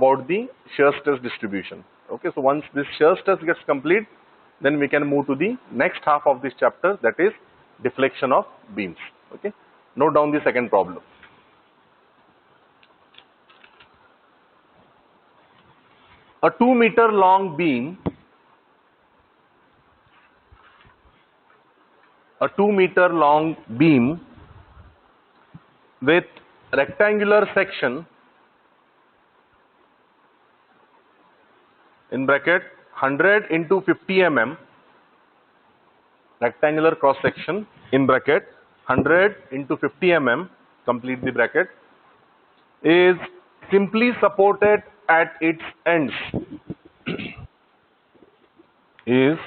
about the shear stress distribution. Okay, so once this shear stress gets complete, then we can move to the next half of this chapter, that is deflection of beams. Okay, note down the second problem. A 2-meter long beam, with rectangular section in bracket 100 into 50 mm, rectangular cross section in bracket 100 into 50 mm, complete the bracket, is simply supported at its ends, is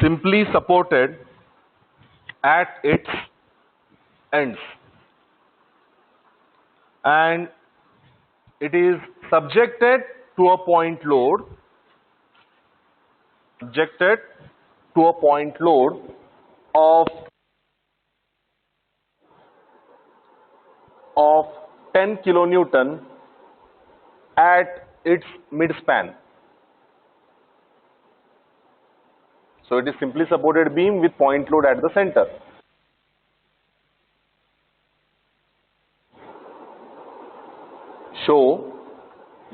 simply supported at its ends, and it is subjected to a point load, of 10 kilonewton at its midspan. So it is simply supported beam with point load at the center. Show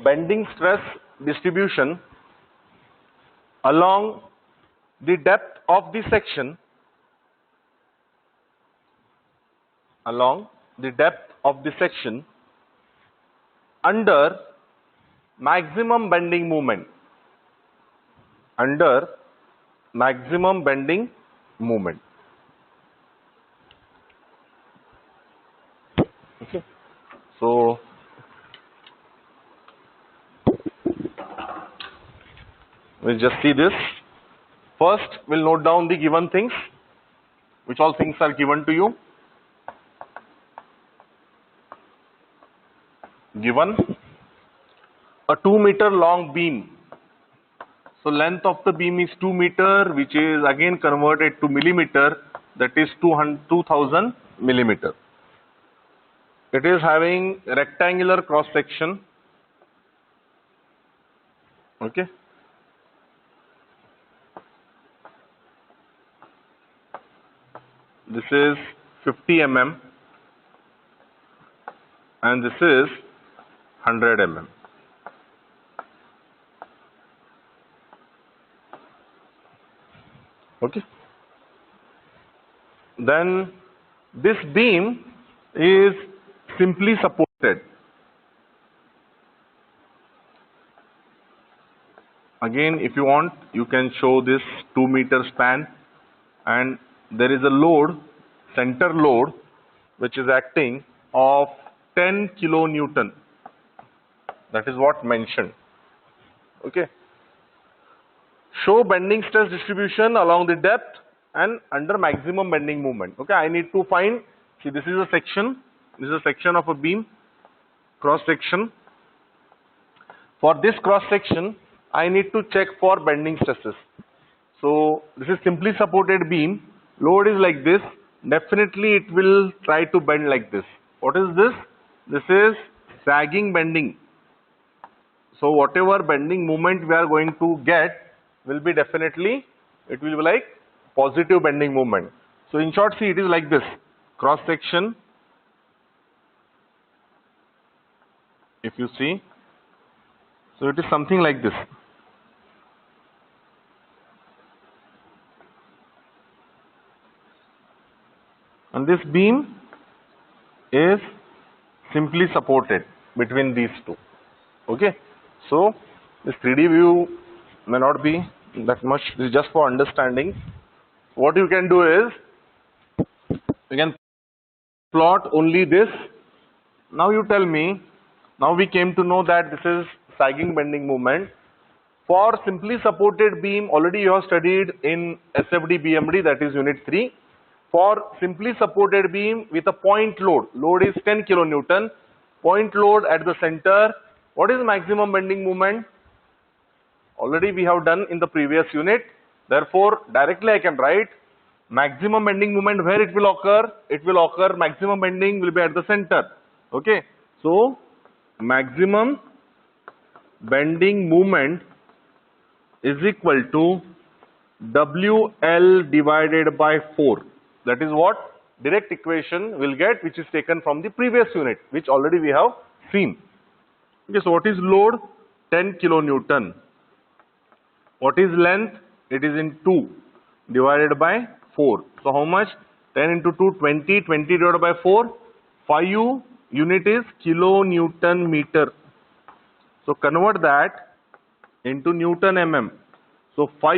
bending stress distribution along the depth of the section, under maximum bending moment, Okay, so we'll just see this. First, we'll note down the given things. Which all things are given to you? Given a 2-meter long beam. So length of the beam is 2 meter, which is again converted to millimeter, that is 2000 millimeter. It is having rectangular cross section. Okay. This is 50 mm and this is 100 mm. Okay. Then this beam is simply supported. Again, if you want, you can show this 2-meter span, and there is a load, center load, which is acting of 10 kilonewton. That is what mentioned. Okay. Show bending stress distribution along the depth and under maximum bending moment. Okay, I need to find, see, this is a section, of a beam, cross section. For this cross section, I need to check for bending stresses. So this is simply supported beam, load is like this, definitely it will try to bend like this. What is this? This is sagging bending. So whatever bending moment we are going to get will be definitely, it will be like positive bending moment. So in short, see, it is like this, cross section, if you see, so it is something like this. And this beam is simply supported between these two. Okay, so this 3D view may not be that much, this is just for understanding. What you can do is, you can plot only this. Now you tell me, now we came to know that this is sagging bending moment. For simply supported beam, already you have studied in SFD BMD, that is unit 3. For simply supported beam with a point load, load is 10 kilonewton, point load at the center, what is maximum bending moment? Already we have done in the previous unit. Therefore, directly I can write maximum bending moment where it will occur. It will occur, maximum bending will be at the center. Okay. So, maximum bending moment is equal to WL divided by 4. That is what direct equation will get, which is taken from the previous unit, which already we have seen. Okay, so what is load? 10 kilonewton. What is length? It is in 2 divided by 4. So how much? 10 into 2, 20. 20 divided by 4. 5 unit is kilonewton meter. So convert that into Newton mm. So 5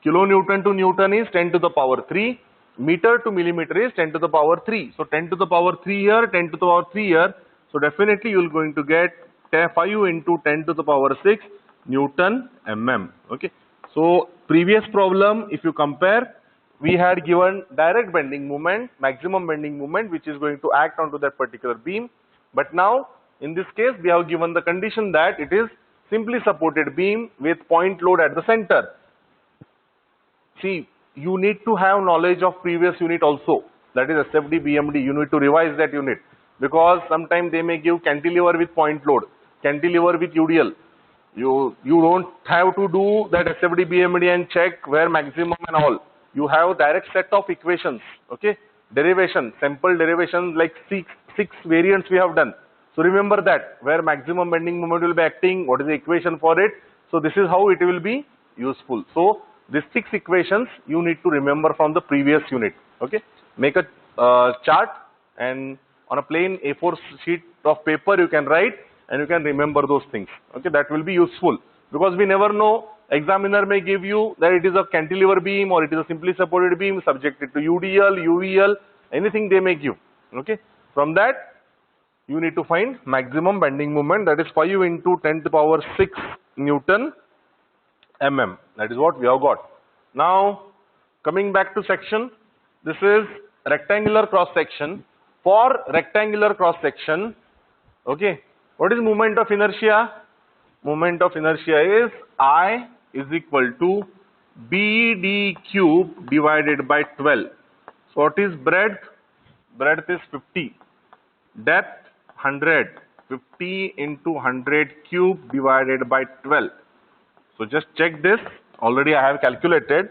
kilonewton to Newton is 10 to the power 3. Meter to millimeter is 10 to the power 3. So 10 to the power 3 here, 10 to the power 3 here. So definitely you are going to get 5 into 10 to the power 6 Newton mm. Okay. So previous problem, if you compare, we had given direct bending moment, maximum bending moment, which is going to act onto that particular beam. But now in this case we have given the condition that it is simply supported beam with point load at the center. See, you need to have knowledge of previous unit also, that is SFD, BMD. You need to revise that unit, because sometimes they may give cantilever with point load, cantilever with UDL. You don't have to do that SFD, BMD and check where maximum and all. You have direct set of equations, okay? Derivation, sample derivation, like six variants we have done. So remember that, where maximum bending moment will be acting, what is the equation for it. So this is how it will be useful. So these 6 equations you need to remember from the previous unit, okay? Make a chart, and on a plain A4 sheet of paper you can write, and you can remember those things, okay? That will be useful, because we never know, examiner may give you that it is a cantilever beam or it is a simply supported beam subjected to UDL, UVL, anything they may give, okay? From that you need to find maximum bending moment, that is 5 into 10 to the power 6 Newton mm. That is what we have got. Now coming back to section, this is rectangular cross section. For rectangular cross section, okay, what is moment of inertia? Moment of inertia is I is equal to BD cube divided by 12. So what is breadth? Breadth is 50. Depth 100. 50 into 100 cube divided by 12. So just check this. Already I have calculated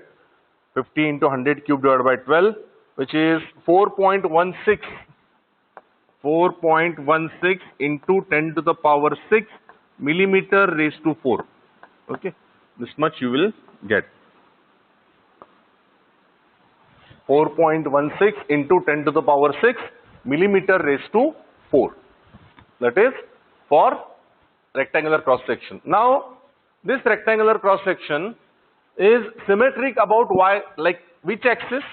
50 into 100 cube divided by 12, which is 4.16. 4.16 into 10 to the power 6 millimeter raised to 4. Okay, this much you will get. 4.16 into 10 to the power 6 millimeter raised to 4. That is for rectangular cross section. Now this rectangular cross section is symmetric about like which axis?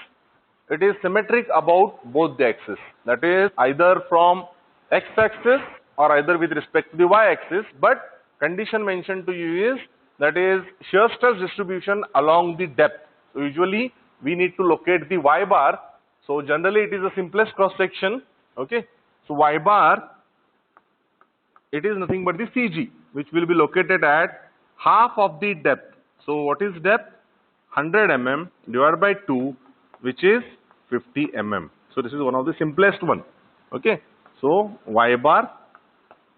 It is symmetric about both the axes. That is either from x axis or either with respect to the y axis, but condition mentioned to you is that is shear stress distribution along the depth. So usually we need to locate the y bar. So generally it is the simplest cross section, okay? So y bar, it is nothing but the CG, which will be located at half of the depth. So what is depth? 100 mm divided by 2, which is 50 mm. So this is one of the simplest one, okay? So y bar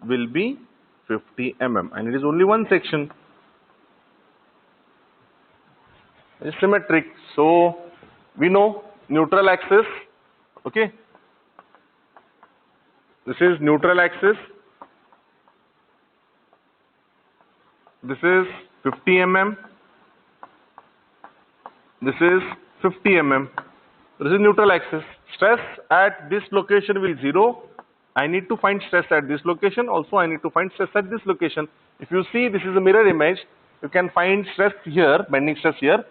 will be 50 mm, and it is only one section. It is symmetric. So we know neutral axis, okay? This is neutral axis. This is 50 mm. This is 50 mm. This is neutral axis. Stress at this location will be 0. I need to find stress at this location. Also, I need to find stress at this location. If you see, this is a mirror image. You can find stress here, bending stress here.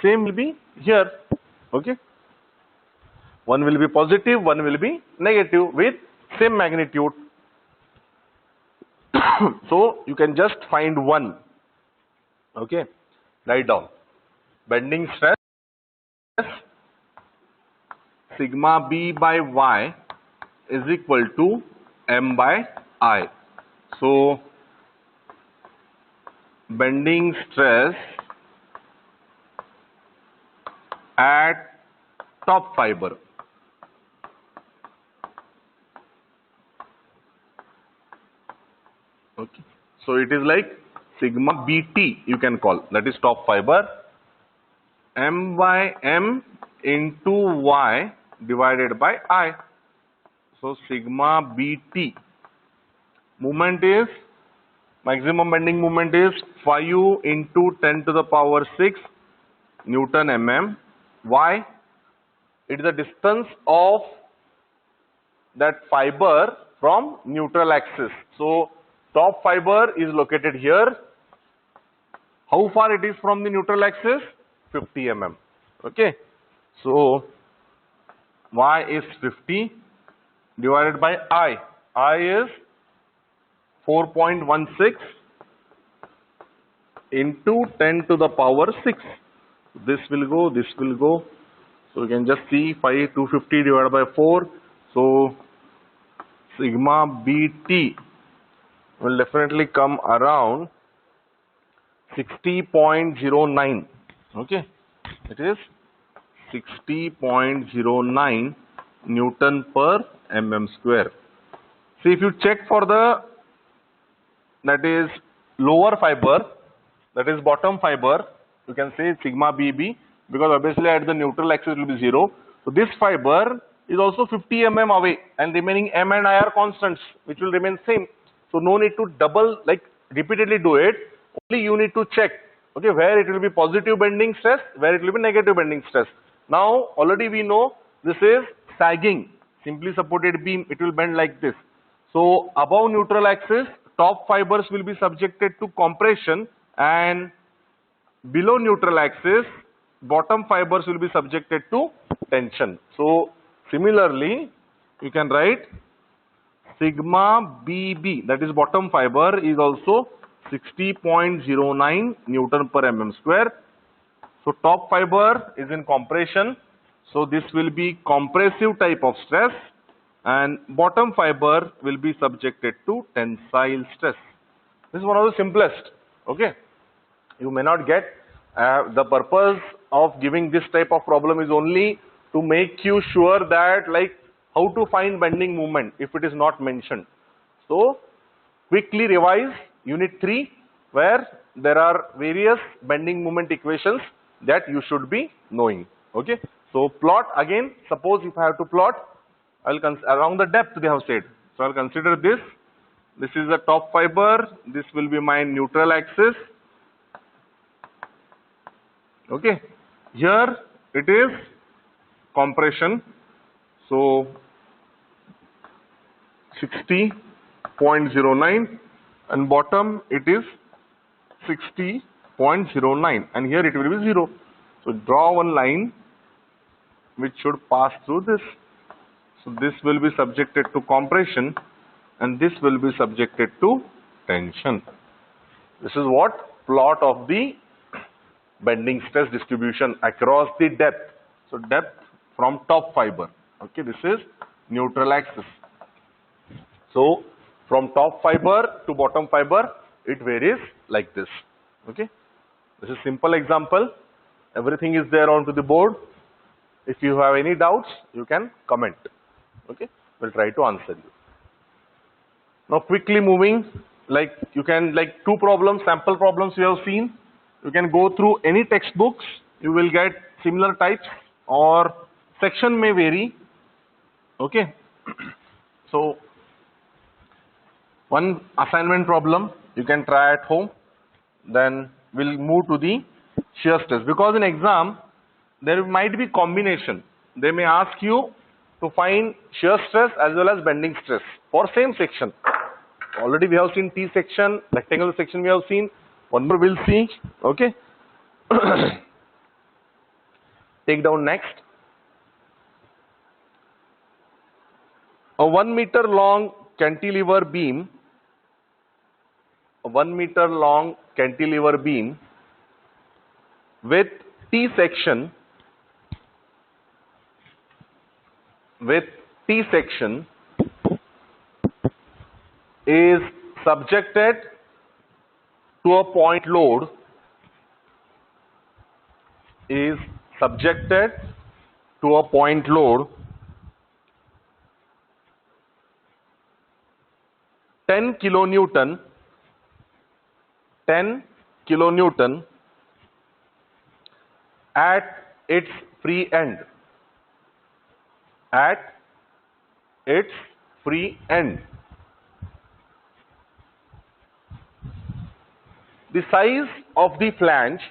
Same will be here. Okay. One will be positive, one will be negative with same magnitude. So you can just find one. Okay. Write down. Bending stress sigma b by y is equal to m by I. So bending stress at top fiber. Okay. So it is like sigma BT you can call, that is top fiber, M by M into Y divided by I. So sigma BT. Moment is, maximum bending moment is 5 into 10 to the power 6 Newton mm. Why? It is the distance of that fiber from neutral axis. So top fiber is located here. How far it is from the neutral axis? 50 mm. Okay. So Y is 50 divided by I. I is 4.16 into 10 to the power 6. This will go, this will go. So you can just see 250 divided by 4. So sigma BT will definitely come around 60.09. Okay, it is 60.09 Newton per mm square. See, if you check for the, that is lower fiber, that is bottom fiber, you can say sigma BB, because obviously at the neutral axis it will be 0. So this fiber is also 50 mm away, and remaining M and I are constants which will remain same. So no need to double, like repeatedly do it. Only you need to check, okay, where it will be positive bending stress, where it will be negative bending stress. Now already we know this is sagging, simply supported beam, it will bend like this. So above neutral axis, top fibers will be subjected to compression, and below neutral axis, bottom fibers will be subjected to tension. So similarly, you can write sigma BB, that is bottom fiber, is also 60.09 Newton per mm square. So top fiber is in compression, so this will be compressive type of stress, and bottom fiber will be subjected to tensile stress. This is one of the simplest. Okay, you may not get, the purpose of giving this type of problem is only to make you sure that like how to find bending moment if it is not mentioned. So quickly revise unit 3, where there are various bending moment equations that you should be knowing. Okay, so plot again. Suppose if I have to plot, I'll along the depth they have said. So I'll consider this. This is the top fiber. This will be my neutral axis. Okay, here it is compression. So 60.09, and bottom it is 60.09, and here it will be 0. So draw one line which should pass through this. So this will be subjected to compression, and this will be subjected to tension. This is what plot of the bending stress distribution across the depth. So depth from top fiber. Okay, this is neutral axis. So from top fiber to bottom fiber, it varies like this. Okay, this is simple example. Everything is there onto the board. If you have any doubts, you can comment. Okay, we'll try to answer you. Now quickly moving, like you can, like 2 problems, sample problems you have seen. You can go through any textbooks, you will get similar types, or section may vary. Okay, so one assignment problem you can try at home. Then we'll move to the shear stress, because in exam there might be combination. They may ask you to find shear stress as well as bending stress for same section. Already we have seen T section, rectangular section we have seen. One more we'll see. Okay. Take down next. A 1 meter long cantilever beam. A 1 meter long cantilever beam with T section. With T section is subjected to a point load, is subjected to a point load 10 kilonewton 10 kilonewton at its free end. At its free end. The size of the flange,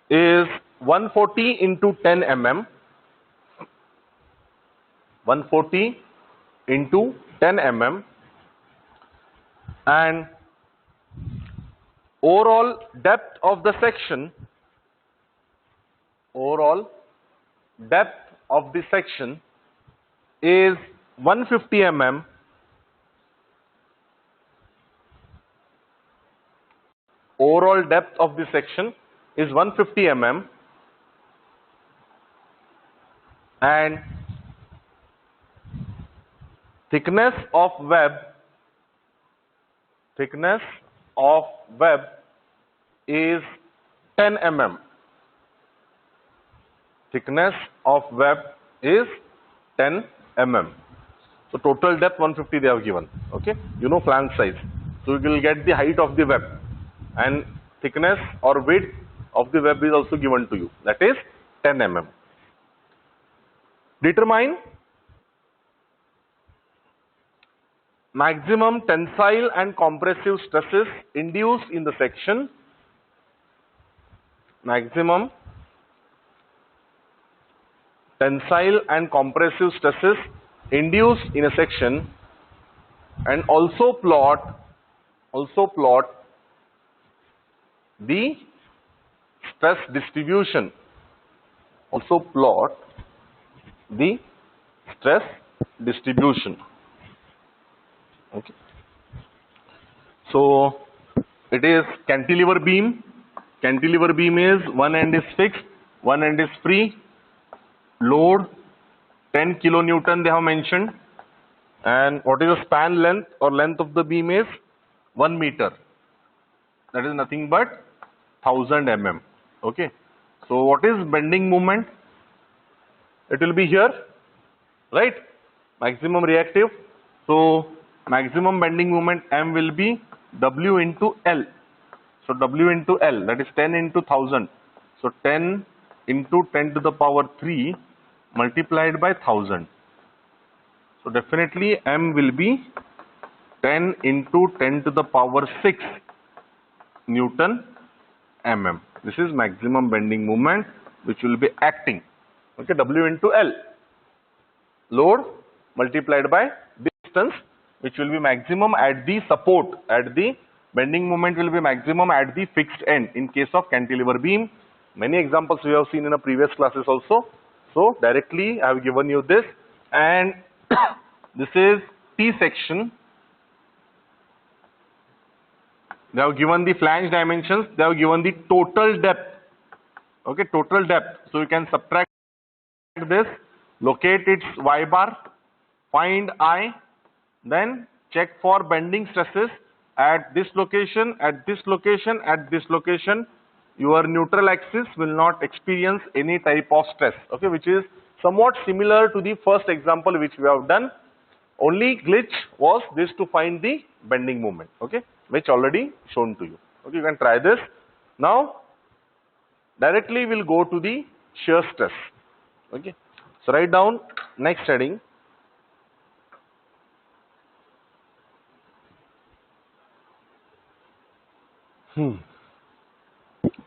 is 140 into 10 mm. 140 into 10 mm, and overall depth of the section is 150 mm. Overall depth of the section is 150 mm, and thickness of web is 10 mm. Thickness of web is 10 mm. So total depth 150 they have given. Okay, you know flange size, so you will get the height of the web, and thickness or width of the web is also given to you, that is 10 mm. Determine maximum tensile and compressive stresses induced in the section. Maximum tensile and compressive stresses induced in a section, and also plot the stress distribution. Also plot the stress distribution. Okay. So it is cantilever beam. Cantilever beam is one end is fixed, one end is free. Load 10 kilonewton they have mentioned, and what is the span length or length of the beam is 1 meter. That is nothing but 1000 mm. Okay. So what is bending moment? It will be here, right? Maximum reactive. So maximum bending moment M will be W into L. So W into L, that is 10 into 1000. So 10 into 10 to the power 3 multiplied by 1000. So definitely M will be 10 into 10 to the power 6 Newton mm. This is maximum bending moment which will be acting. Okay, W into L. Load multiplied by distance, which will be maximum at the support, at the bending moment will be maximum at the fixed end in case of cantilever beam. Many examples we have seen in the previous classes also. So directly I have given you this, and this is T section. They have given the flange dimensions, they have given the total depth. Okay, total depth. So you can subtract this, locate its y bar, find I, then check for bending stresses at this location, at this location, at this location. Your neutral axis will not experience any type of stress, okay, which is somewhat similar to the first example which we have done. Only glitch was this to find the bending moment, okay, which already shown to you. Okay, you can try this. Now directly we'll go to the shear stress. Okay, so write down next heading.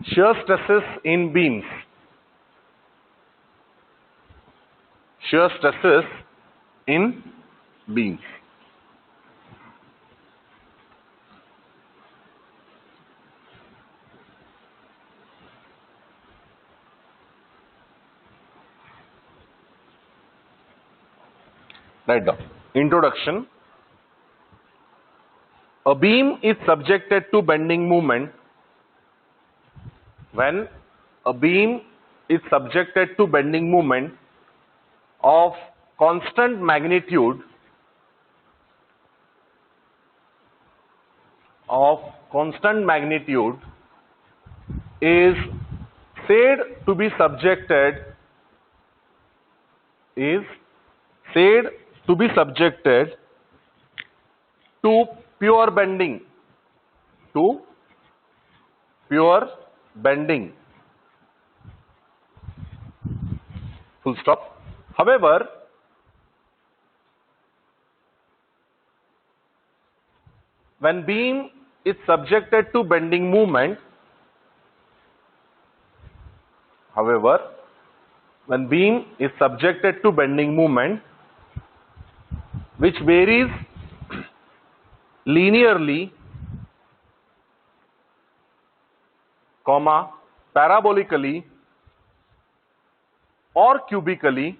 Shear stresses in beams. Shear stresses in beams. Write down. Introduction. A beam is subjected to bending moment when a beam is subjected to bending moment of constant magnitude is said to be subjected to be subjected to pure bending, to pure bending, full stop. However, when beam is subjected to bending movement, when beam is subjected to bending movement, which varies linearly, parabolically or cubically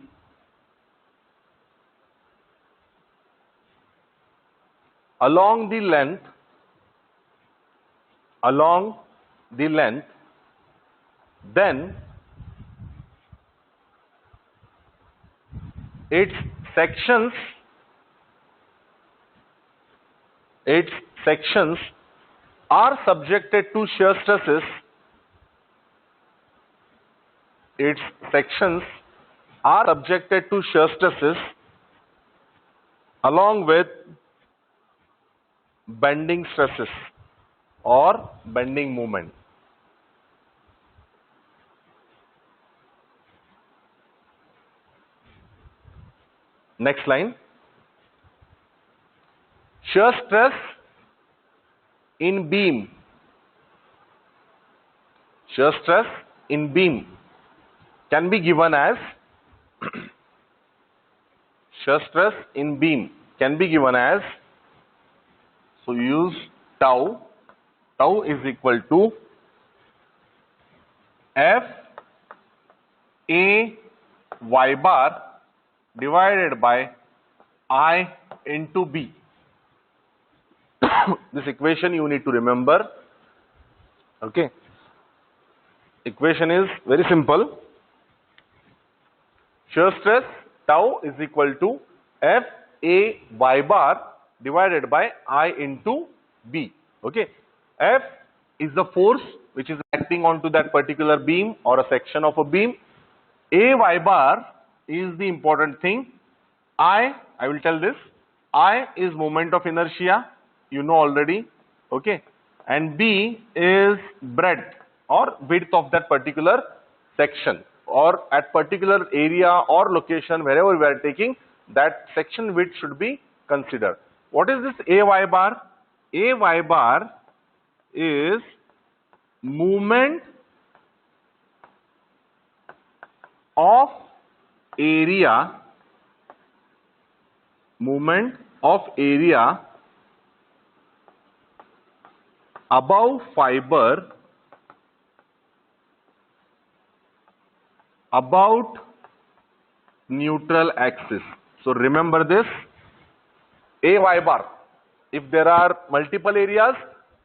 along the length, then its sections are subjected to shear stresses. Its sections are subjected to shear stresses along with bending stresses or bending moment. Next line. Shear stress in beam. Shear stress in beam can be given as shear stress in beam can be given as, so use tau. Tau is equal to F A y bar divided by I into B. This equation you need to remember. Okay. Equation is very simple. Shear stress tau is equal to F A y bar divided by I into B. Okay. F is the force which is acting onto that particular beam or a section of a beam. A y bar is the important thing. I will tell this. I is moment of inertia, you know already. Okay. And B is breadth or width of that particular section, or at particular area or location wherever we are taking, that section width should be considered. What is this A y bar? A y bar is movement of area, above fiber about neutral axis. So remember this, A y bar. If there are multiple areas,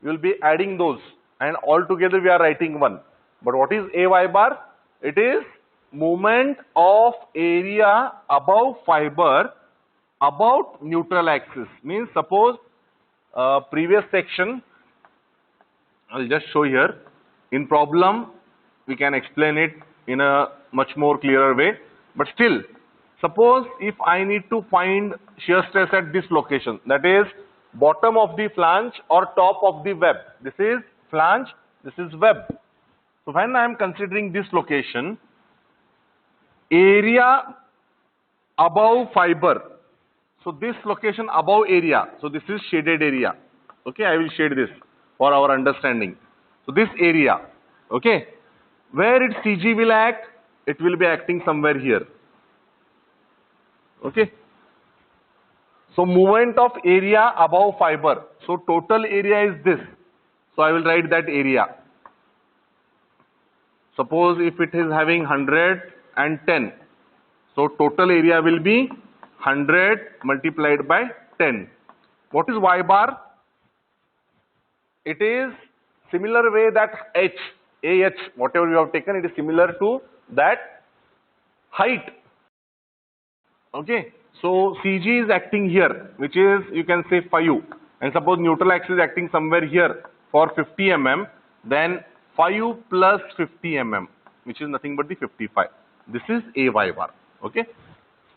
you will be adding those, and all together we are writing one. But what is A y bar? It is movement of area above fiber about neutral axis. Means suppose previous section, I'll just show here. In problem, we can explain it in a much more clearer way. But still, suppose if I need to find shear stress at this location, that is bottom of the flange or top of the web. This is flange, this is web. So when I am considering this location, area above fiber. So this location above area. So this is shaded area. Okay, I will shade this for our understanding. So this area, okay, where its CG will act, it will be acting somewhere here. Okay. So movement of area above fiber. So total area is this. So I will write that area. Suppose if it is having 110. So total area will be 100 multiplied by 10. What is y bar? It is similar way that AH, whatever you have taken, it is similar to that height. Okay. So CG is acting here, which is, you can say, phi u. And suppose neutral axis is acting somewhere here for 50 mm, then phi u plus 50 mm, which is nothing but the 55. This is A y bar. Okay.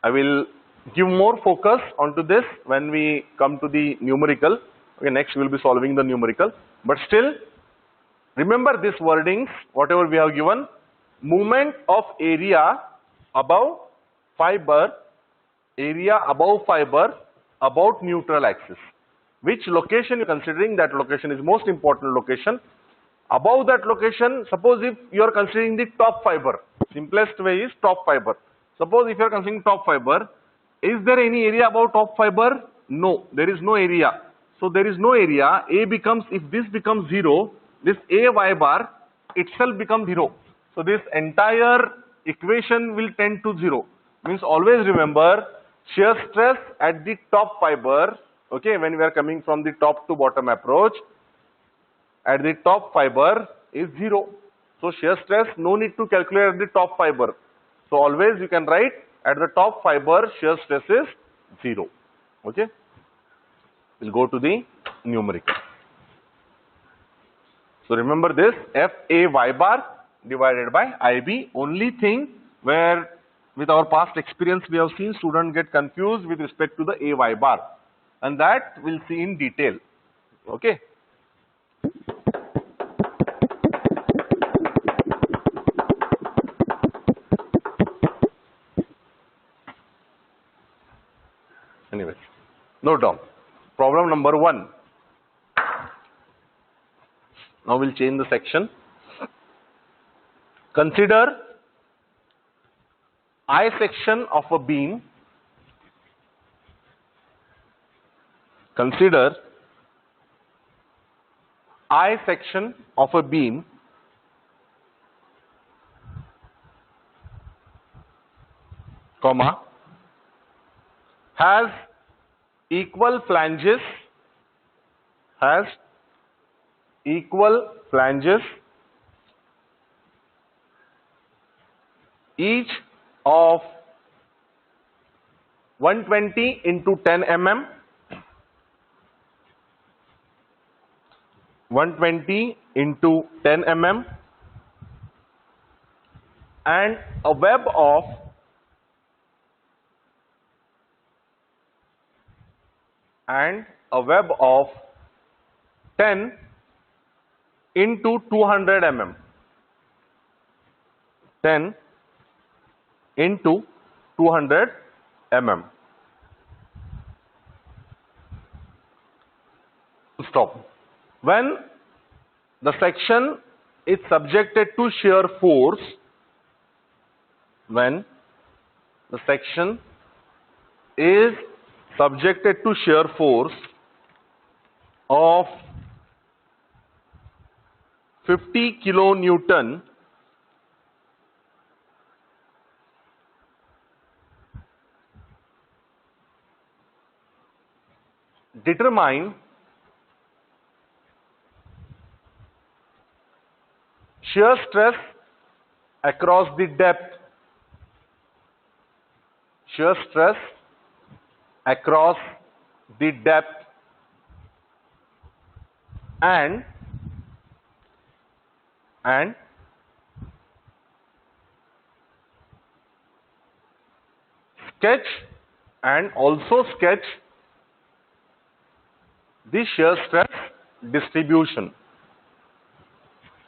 I will give more focus onto this when we come to the numerical. Okay, next we will be solving the numerical. But still, remember these wordings, whatever we have given. Movement of area above fiber, about neutral axis. Which location you are considering, that location is most important location. Above that location, suppose if you are considering the top fiber, simplest way is top fiber. Suppose if you are considering top fiber, is there any area above top fiber? No, there is no area. So there is no area. A becomes, if this becomes 0, this A y bar itself becomes 0. So this entire equation will tend to 0. Means always remember, shear stress at the top fiber, okay, when we are coming from the top to bottom approach, at the top fiber is 0. So shear stress, no need to calculate at the top fiber. So always you can write at the top fiber shear stress is 0. Okay. We'll go to the numerical. So remember this, FA y bar divided by IB. Only thing where with our past experience we have seen students get confused with respect to the AY bar, and that we'll see in detail. Okay. Anyways, note down. Problem number 1. Now we'll change the section. Consider I section of a beam. Consider I section of a beam comma has equal flanges, each of 120 into 10 mm, 120 into 10 mm, and a web of 10 into 200 mm. 10 into 200 mm. Stop. When the section is subjected to shear force, when the section is subjected to shear force of 50 kilonewton, determine shear stress across the depth, shear stress across the depth, and sketch and also sketch the shear stress distribution.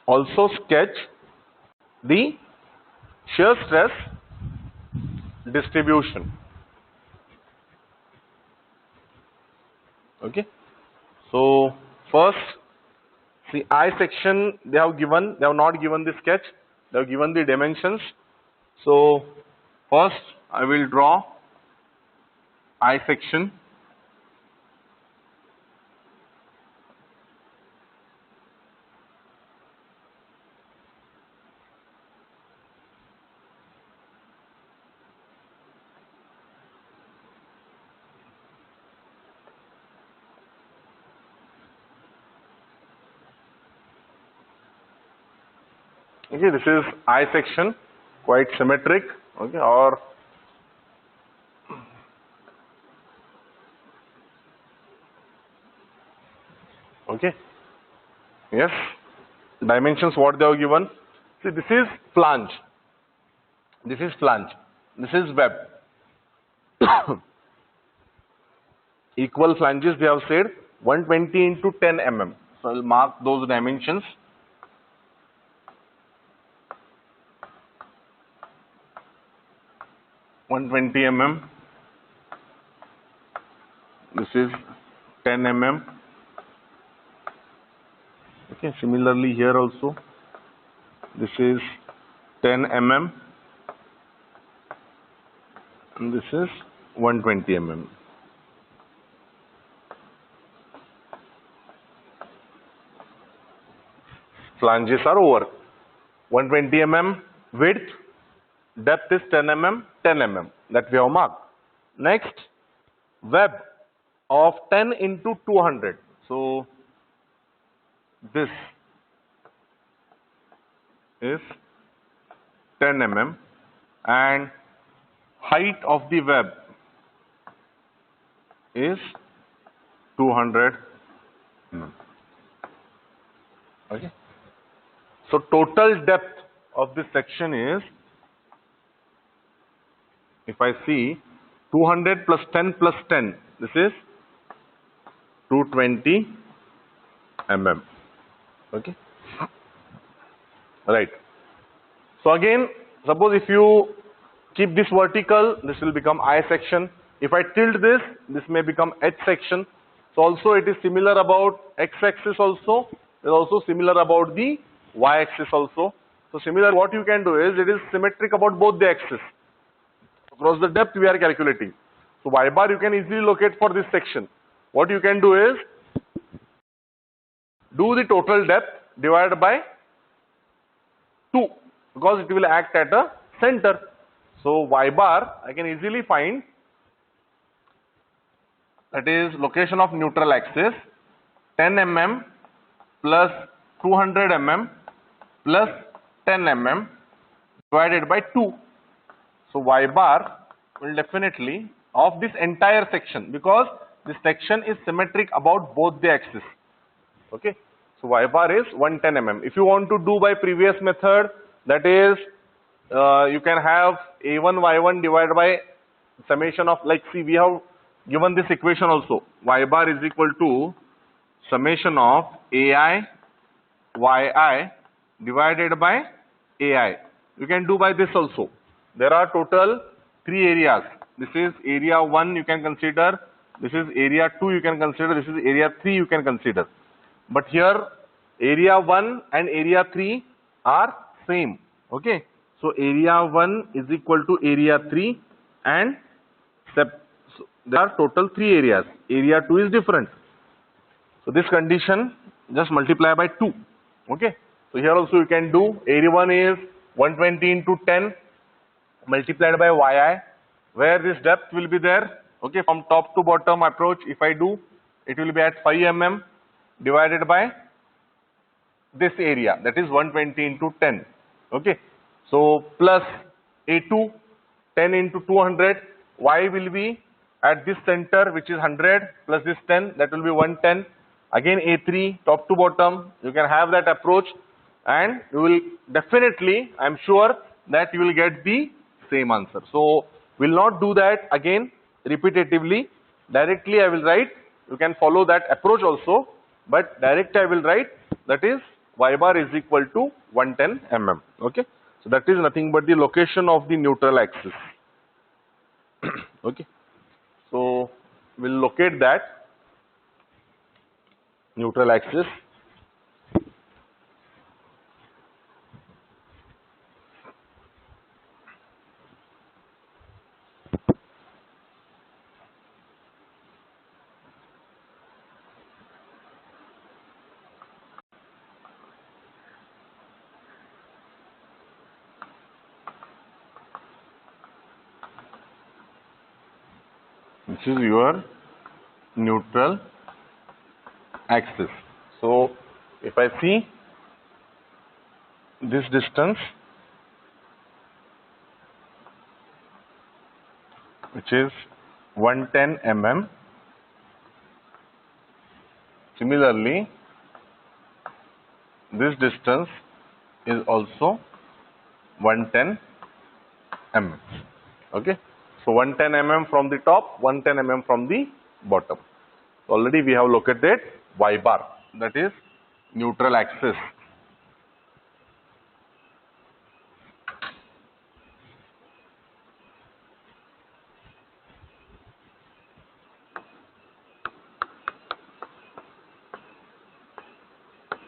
Also sketch the shear stress distribution. Okay. So first, see I section they have not given the sketch, they have given the dimensions. So first I will draw I section. Okay, this is I section, quite symmetric. Okay, or okay, yes, dimensions what they have given. See, this is flange, this is web. Equal flanges, they have said 120 into 10 mm. So I'll mark those dimensions. Mm. This is 10 mm. Okay, similarly here also, this is 10 mm. And this is 120 mm. Flanges are over. 120 mm width, depth is 10 mm, 10 mm. That we have marked. Next, web of 10 into 200. So this is 10 mm and height of the web is 200 mm. Okay. So total depth of this section is, if I see 200 plus 10 plus 10, this is 220 mm. Okay. Right. So again, suppose if you keep this vertical, this will become I section. If I tilt this, this may become H section. So also it is similar about X axis also. It is also similar about the Y axis also. So similar, what you can do is, it is symmetric about both the axes. Across the depth we are calculating. So Y bar you can easily locate for this section. What you can do is, do the total depth divided by 2, because it will act at a center. So Y bar I can easily find, that is location of neutral axis, 10 mm plus 200 mm plus 10 mm divided by 2. So Y bar will definitely of this entire section, because this section is symmetric about both the axes. Okay. So Y bar is 110 mm. If you want to do by previous method, that is you can have A1 Y1 divided by summation of, like, see, we have given this equation also. Y bar is equal to summation of AI Yi divided by AI. You can do by this also. There are total 3 areas. This is area 1 you can consider, this is area 2 you can consider, this is area 3 you can consider. But here area 1 and area 3 are same. Okay. So area 1 is equal to area 3 and so there are total 3 areas. Area 2 is different. So this condition just multiply by 2. Okay. So here also you can do, area 1 is 120 into 10 multiplied by Yi, where this depth will be there. Okay, from top to bottom approach, if I do, it will be at 5 mm divided by this area, that is 120 into 10. Okay, so plus A2, 10 into 200, Y will be at this center, which is 100 plus this 10, that will be 110. Again A3, top to bottom, you can have that approach and you will definitely, I am sure that you will get the same answer. So will not do that again repetitively. Directly I will write, you can follow that approach also, but directly I will write, that is Y bar is equal to 110 mm. Okay, so that is nothing but the location of the neutral axis. Okay, so we'll locate that neutral axis. This is your neutral axis. So if I see this distance, which is 110 mm, similarly this distance is also 110 mm. Okay, So 110 mm from the top, 110 mm from the bottom. Already we have located y bar, that is neutral axis.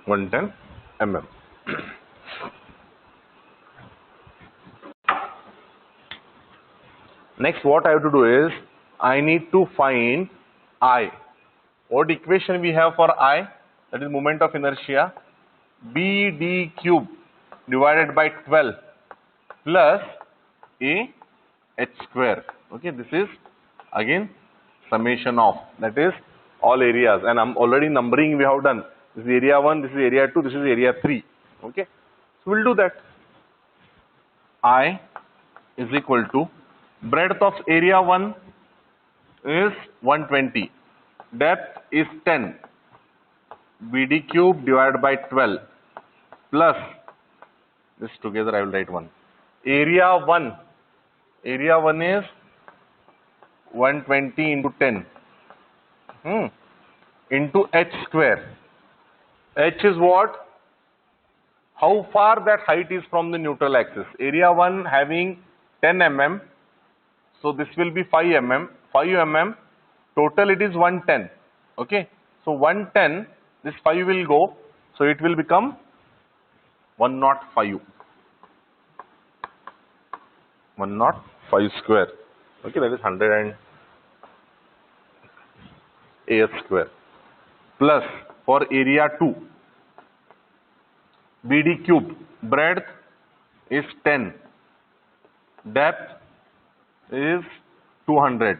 (110 mm). Next, what I have to do is, I need to find I. What equation we have for I? That is moment of inertia. BD cube divided by 12 plus A h square. Okay, this is again summation of, that is all areas, and I'm already numbering we have done. This is area 1, this is area 2, this is area 3. Okay, so we'll do that. I is equal to breadth of area 1 is 120, depth is 10, BD cube divided by 12 plus this together I will write 1. Area 1 is 120 into 10 into h square. H is what? How far that height is from the neutral axis. Area 1 having 10 mm, so this will be 5 mm. 5 mm, total it is 110. Okay, so 110, this 5 will go, so it will become 105. 105 square. Okay, that is 100 and AS square. Plus for area 2, BD cube, breadth is 10, depth is 200,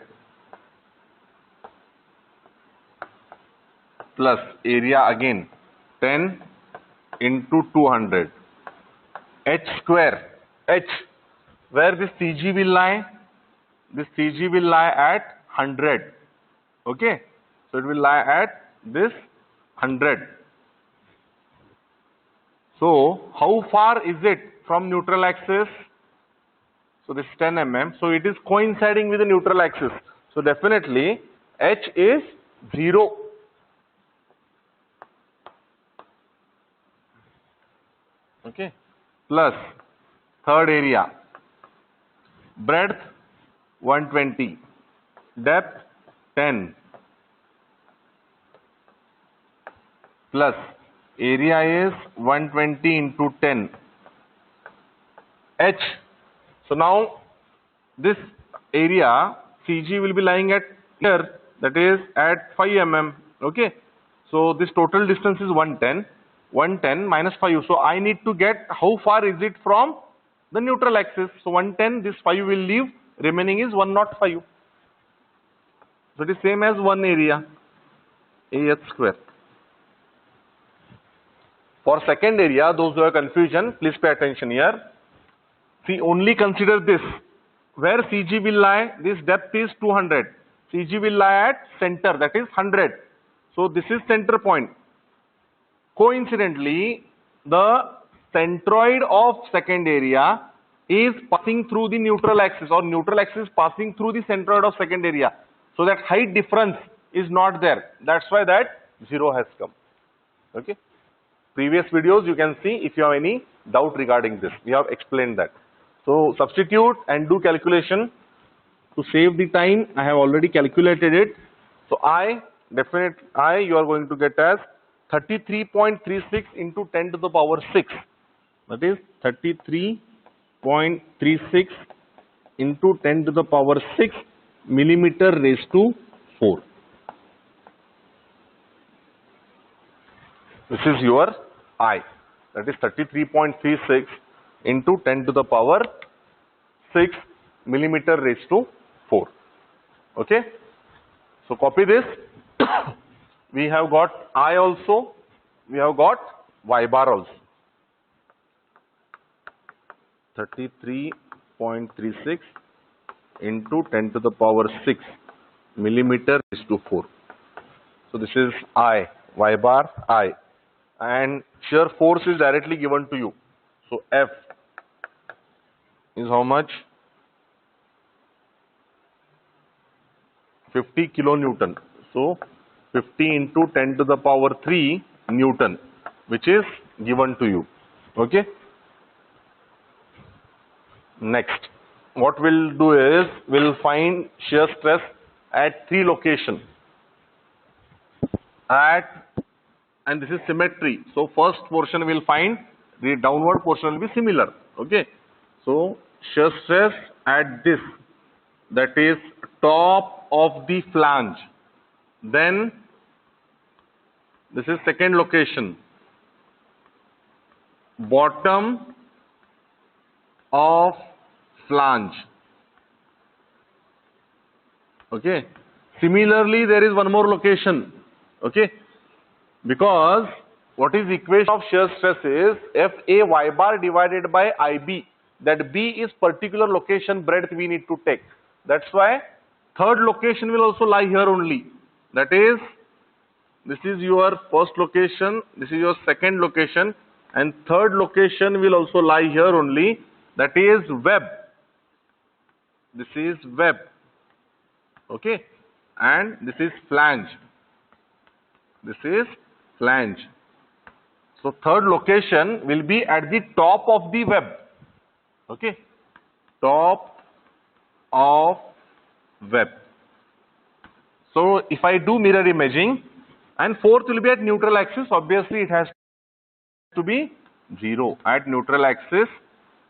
plus area again 10 into 200, h square. H, where this CG will lie? This CG will lie at 100. Okay, so it will lie at this 100. So how far is it from neutral axis? So this is 10 mm. So it is coinciding with the neutral axis. So definitely h is 0. Okay, plus third area, breadth 120, depth 10, plus area is 120 into 10, h. So now this area CG will be lying at here, that is at 5 mm. Okay, so this total distance is 110. 110 minus 5. So I need to get how far is it from the neutral axis. So 110, this 5 will leave, remaining is 105. So it is same as one area, AH square. For second area, those who have confusion, please pay attention here. See, only consider this. Where CG will lie, this depth is 200. CG will lie at center, that is 100. So this is center point. Coincidentally, the centroid of second area is passing through the neutral axis, or neutral axis passing through the centroid of second area. So that height difference is not there. That's why that 0 has come. Okay. Previous videos you can see if you have any doubt regarding this. We have explained that. So substitute and do calculation. To save the time, I have already calculated it. So I you are going to get as 33.36 into 10 to the power 6. That is 33.36 into 10 to the power 6 millimeter raised to 4. This is your I. That is 33.36 into 10 to the power 6 millimeter raised to 4. Okay. So copy this. We have got I also. We have got Y bar also. 33.36 into 10 to the power 6 millimeter raised to 4. So this is I, Y bar I, and shear force is directly given to you. So F is how much? 50 kilonewton. So 50 into 10 to the power 3 Newton, which is given to you. Okay. Next, what we'll do is we'll find shear stress at 3 locations. And this is symmetry. So first portion we'll find, the downward portion will be similar. Okay. So shear stress at this, that is top of the flange. Then this is second location, bottom of flange. Okay. Similarly, there is one more location. Okay. Because what is the equation of shear stress is FA y bar divided by IB. That B is particular location breadth we need to take. That's why third location will also lie here only. That is, this is your first location, this is your second location, and third location will also lie here only. That is web. This is web. Okay. And this is flange. This is flange. So third location will be at the top of the web. Okay. Top of web. So if I do mirror imaging, and fourth will be at neutral axis, obviously it has to be 0. At neutral axis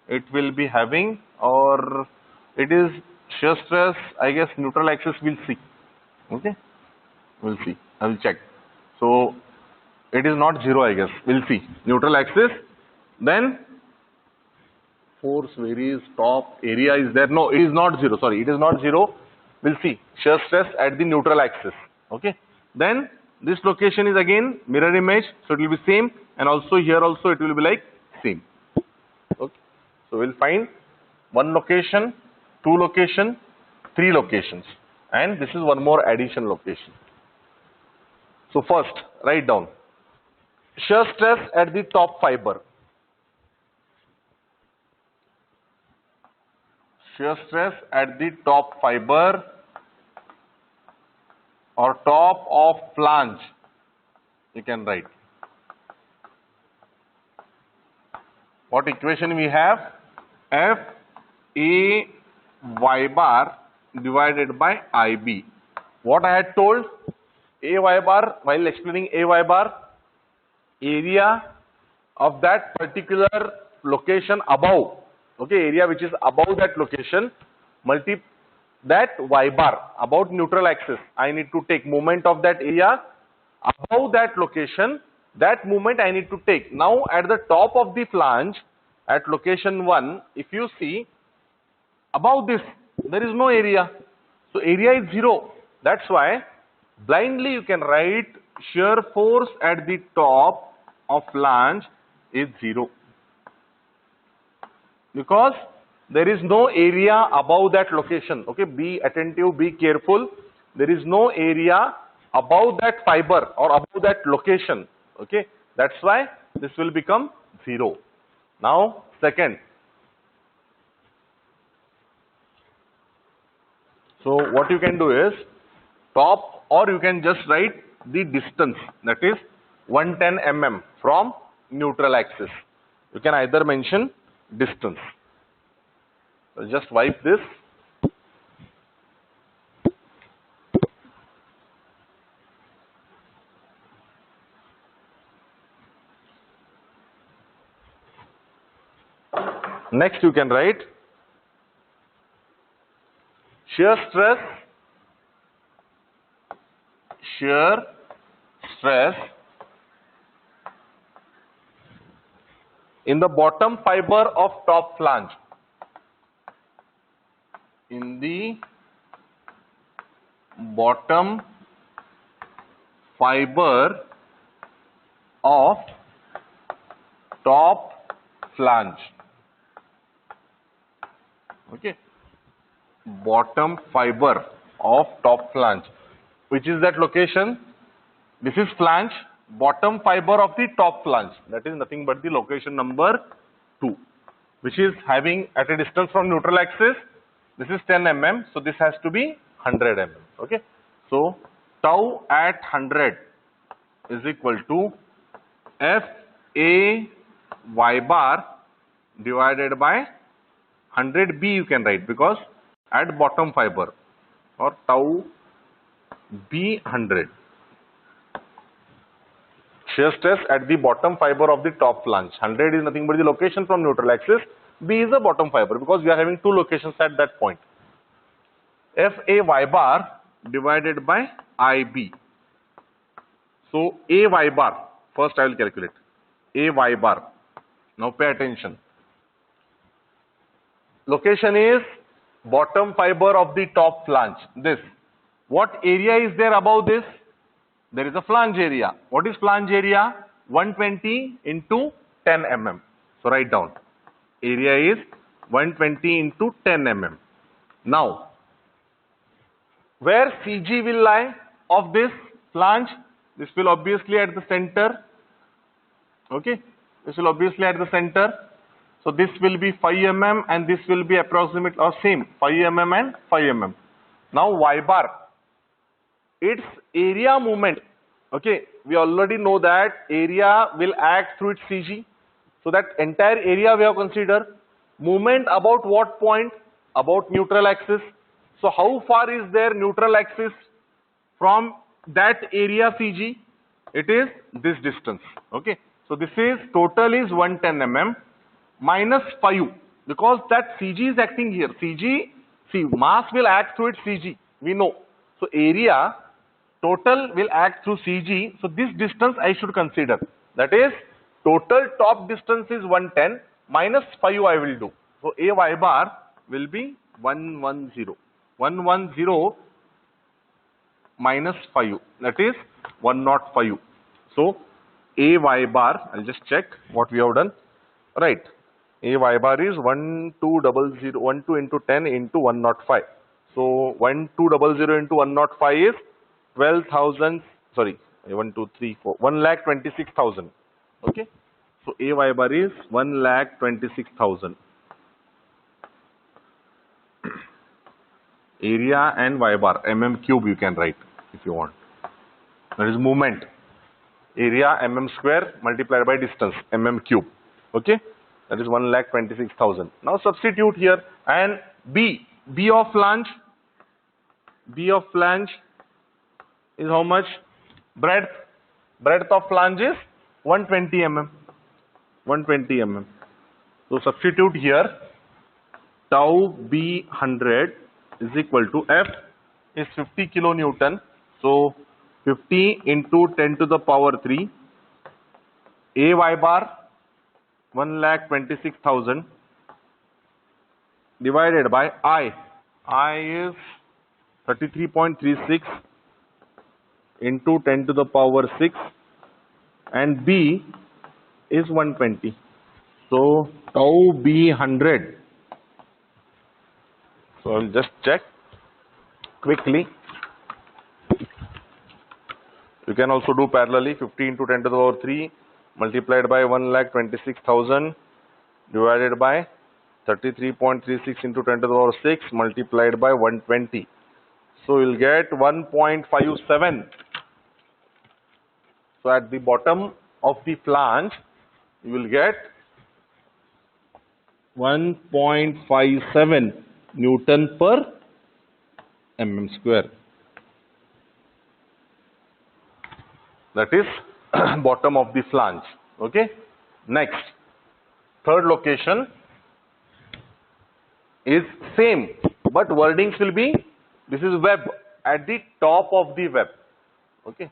it will be having, or it is shear stress, I guess neutral axis we'll see. Okay. We'll see. I will check. So it is not 0, I guess. We'll see. Neutral axis. Then force varies, top, area is there. No, it is not 0. Sorry, it is not 0. We'll see. Shear stress at the neutral axis. Okay. Then this location is again mirror image. So it will be same. And also here also it will be like same. Okay. So we'll find one location, two location, three locations. And this is one more addition location. So first, write down shear stress at the top fiber. Shear stress at the top fiber or top of flange, you can write. What equation we have? F A y bar divided by IB. What I had told? A y bar, while explaining A y bar, area of that particular location above, okay, area which is above that location, multi that y bar about neutral axis. I need to take moment of that area above that location. That moment I need to take. Now at the top of the flange at location 1, if you see above this, there is no area. So area is 0. That's why blindly you can write shear force at the top of flange is 0. Because there is no area above that location. Okay, be attentive, be careful. There is no area above that fiber or above that location. Okay, that's why this will become 0. Now, second. So, what you can do is top, or you can just write the distance, that is 110 mm from neutral axis. You can either mention distance. So just wipe this. Next you can write shear stress in the bottom fiber of top flange. In the bottom fiber of top flange. Okay. Bottom fiber of top flange. Which is that location? This is flange, bottom fiber of the top flange. That is nothing but the location number 2, which is having at a distance from neutral axis. This is 10 mm, so this has to be 100 mm. Okay. So tau at 100 is equal to FA y bar divided by 100B you can write, because at bottom fiber, or tau B 100. Shear stress at the bottom fiber of the top flange. 100 is nothing but the location from neutral axis. B is the bottom fiber, because we are having two locations at that point. FA y bar divided by IB. So A y bar, first I will calculate. A y bar. Now pay attention. Location is bottom fiber of the top flange. This. What area is there above this? There is a flange area. What is flange area? 120 into 10 mm. So write down. Area is 120 into 10 mm. Now, where CG will lie of this flange? This will obviously at the center. Okay. This will obviously at the center. So this will be 5 mm and this will be approximate or same 5 mm and 5 mm. Now y bar, its area movement. Okay, we already know that area will act through its CG. So that entire area we have considered. Movement about what point? About neutral axis. So how far is there neutral axis from that area CG? It is this distance. Okay, so this is total is 110 mm minus 5, because that CG is acting here. CG, see, mass will act through its CG, we know. So area total will act through CG. So this distance I should consider. That is, total top distance is 110 minus 5 I will do. So A y bar will be 110. 110 minus 5, that is 105. So A y bar, I'll just check what we have done. Right. A y bar is 1200, 12 into 10 into 105. So 1200 into 105 is 12,000, sorry, 1, 2, 3, 4, 1,26,000. Okay. So A y bar is 1,26,000. Area and y bar, mm cube you can write if you want. That is movement. Area mm square multiplied by distance, mm cube. Okay. That is 1,26,000. Now substitute here, and B of flange. B of flange is how much? Breadth. Breadth of flange is 120 mm. 120 mm. So substitute here. Tau B 100 is equal to F is 50 kilonewton. So 50 into 10 to the power 3. A y bar 1,26,000 divided by I. I is 33.36 into 10 to the power 6, and B is 120. So tau B 100. So I'll just check quickly. You can also do parallelly. 50 into 10 to the power 3 multiplied by 1,26,000 divided by 33.36 into 10 to the power 6 multiplied by 120. So you'll get 1.57. So at the bottom of the flange, you will get 1.57 Newton per mm square. That is bottom of the flange. Okay. Next, third location is same, but wordings will be, this is web, at the top of the web. Okay.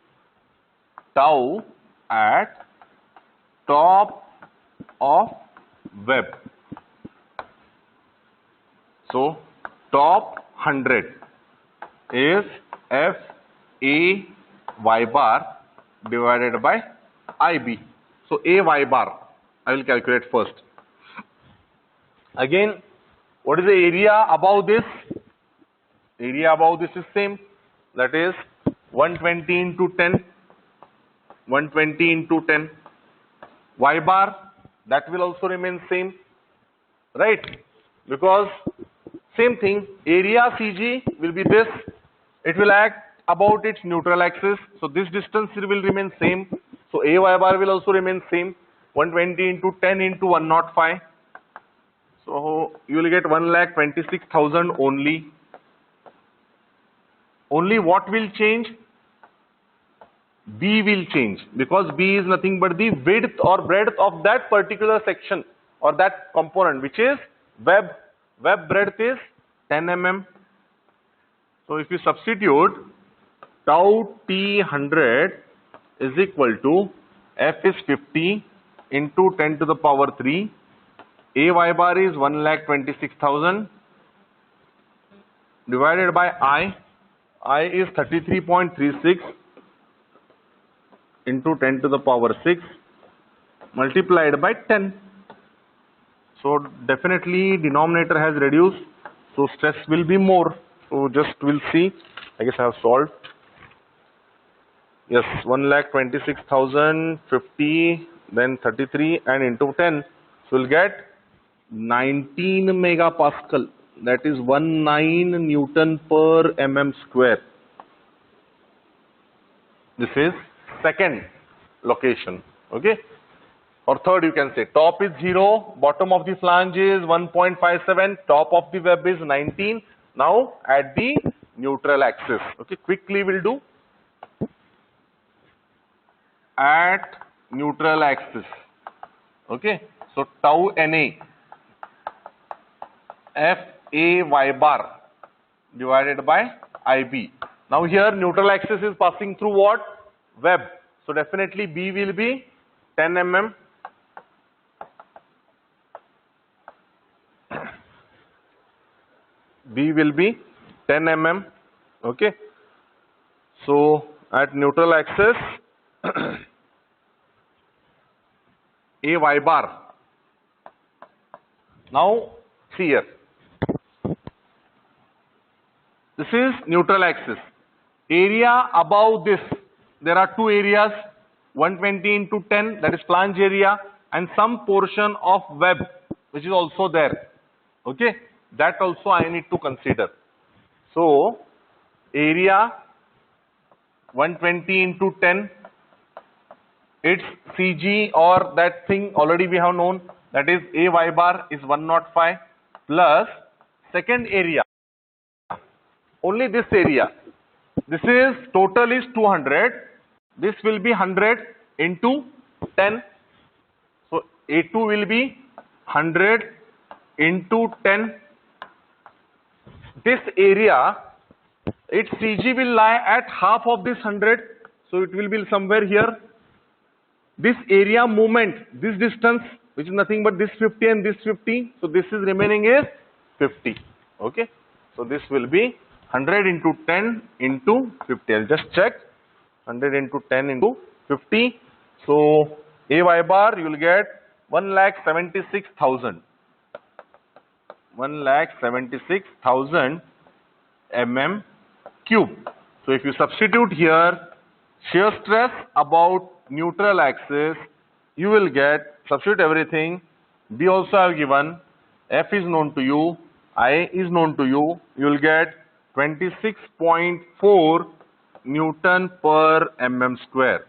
Tau at top of web. So top 100 is F A y bar divided by IB. So A y bar I will calculate first. Again, what is the area above this? Area above this is same, that is 120 into 10. 120 into 10. Y bar, that will also remain same, right? Because same thing, area CG will be this. It will act about its neutral axis. So this distance will remain same. So A y bar will also remain same. 120 into 10 into 105. So you will get 1,26,000 only. Only what will change? B will change, because B is nothing but the width or breadth of that particular section or that component, which is web. Web breadth is 10 mm. So if you substitute tau T 100 is equal to F is 50 into 10 to the power 3. A y bar is 1,26,000 divided by I is 33.36 into 10 to the power 6 multiplied by 10. So definitely denominator has reduced, so stress will be more. So just we'll see. I guess I have solved. Yes, 1,26,000, 50, then 33 and into 10. So we'll get 19 megapascal. That is 19 Newton per mm square. This is second location. Okay. Or third, you can say top is 0, bottom of the flange is 1.57, top of the web is 19. Now at the neutral axis. Okay, quickly we'll do. At neutral axis. Okay, so tau Na F A y bar divided by IB. Now here neutral axis is passing through what? Web. So definitely B will be 10 mm. B will be 10 mm. Okay. So at neutral axis A y bar. Now see here. This is neutral axis. Area above this, there are two areas, 120 into 10, that is flange area, and some portion of web which is also there. Okay, that also I need to consider. So area 120 into 10, its CG or that thing already we have known, that is A y bar is 105 plus second area, only this area. This is total is 200. This will be 100 into 10. So A2 will be 100 into 10. This area, its CG will lie at half of this 100. So it will be somewhere here. This area movement, this distance, which is nothing but this 50 and this 50. So this is remaining is 50. Okay. So this will be 100 into 10 into 50. I'll just check. 100 into 10 into 50. So A y bar you will get 1,76,000. 1,76,000 mm cube. So if you substitute here shear stress about neutral axis, you will get, substitute everything. B also I have given. F is known to you. I is known to you. You will get 26.4 Newton per mm square.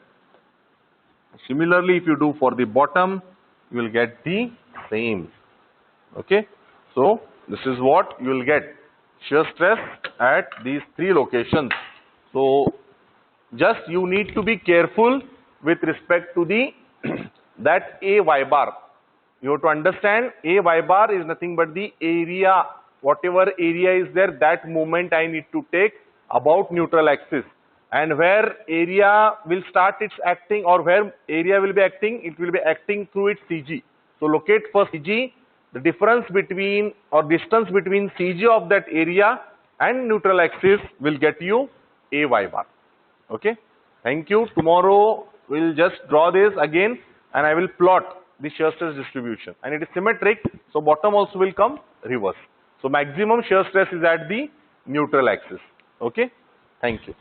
Similarly, if you do for the bottom, you will get the same. Okay. So this is what you will get, shear stress at these three locations. So just you need to be careful with respect to the that A y bar. You have to understand A y bar is nothing but the area, whatever area is there, that moment I need to take about neutral axis, and where area will start its acting or where area will be acting, it will be acting through its CG. So locate first CG, the difference between or distance between CG of that area and neutral axis will get you A y bar. Okay. Thank you. Tomorrow we'll just draw this again and I will plot the shear stress distribution, and it is symmetric, so bottom also will come reverse. So maximum shear stress is at the neutral axis. Okay. Thank you.